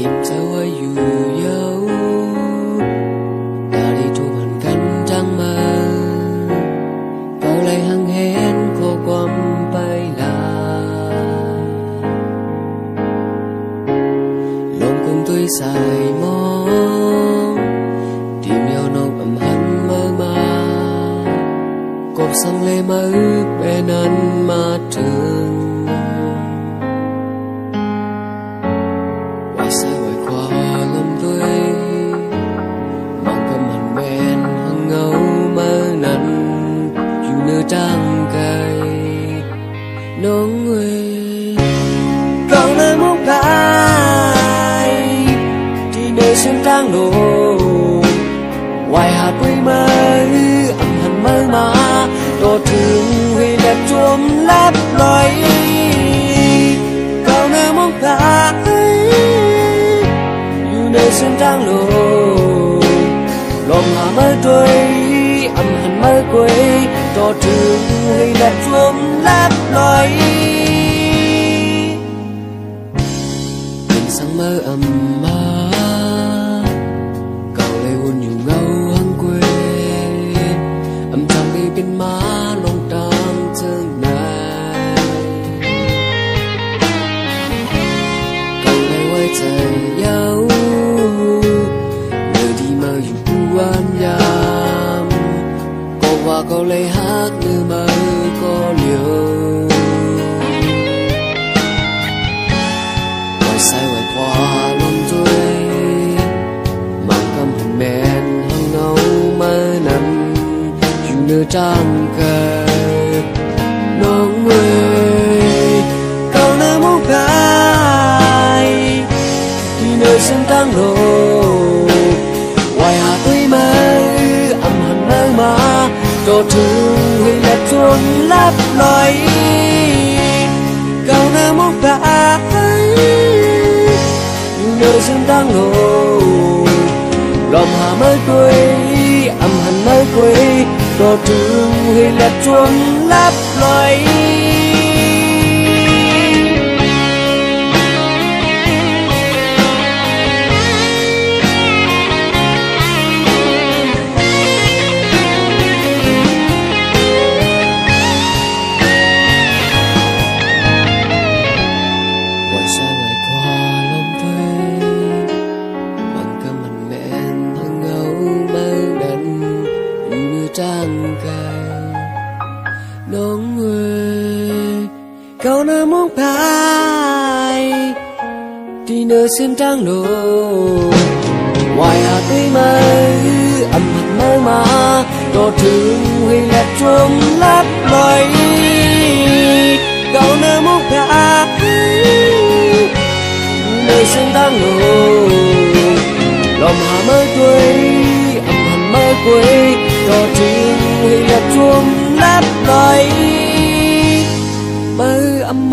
tìm sâu ở dù dấu ta đi chụp hình cánh trăng mơ câu lại hăng hén khô quăm bay là lòng cùng tôi xài mong tìm nhau nông ẩm hẳn mơ mà cột sang lê mơ bên ăn mà trường quay xa quay qua lòng tôi mang cầm hẳn bên hăng ngâu mơ năn dù nơi trăng cay nóng người cậu nơi mốc cay thì nơi sân trăng đổ ngoài hạt quê mơ ẩm hẳn mơ mà đồ thương huy đẹp chuông lấp lói cậu nơi mốc cay dù nơi sân trăng đổ lòng hà mơ trôi ẩm hẳn mơ quê đồ thương huy đẹp chuông lấp lói sáng mơ ấm mà cậu lấy hôn nhiều ngâu hăng quê ấm trong đi bên má lòng trăng chân này cậu lấy quay trời dấu người đi mơ dù cu an nhàm cô qua cậu lấy hát như mơ có liều sai quay qua lòng tôi mang cầm hình men hăng ngâu mơ nằm dù nơi trăng cờ nóng người cậu nơi mốc cay thì nơi sân trăng đổ ngoài hà tươi mơ ẩm hẳn mơ mà đồ thương huy đẹp chuông lấp lói cậu nơi mốc cay nơi sân trăng đổ lòng hà mơ quê ẩm hẳn mơ quê đồ thương huy đẹp chuông lấp lói trăng cay nóng người cậu nơi mốc cay thì nơi sân trăng đổ ngoài hà tươi mơ ẩm hẳn mơ mà đồ thương huy đẹp chuông lấp lói cậu nơi mốc cay nơi sân trăng đổ lòng hà mơ quê ẩm hẳn mơ quê đồ thương huy đẹp chuông lấp lói mơ ấm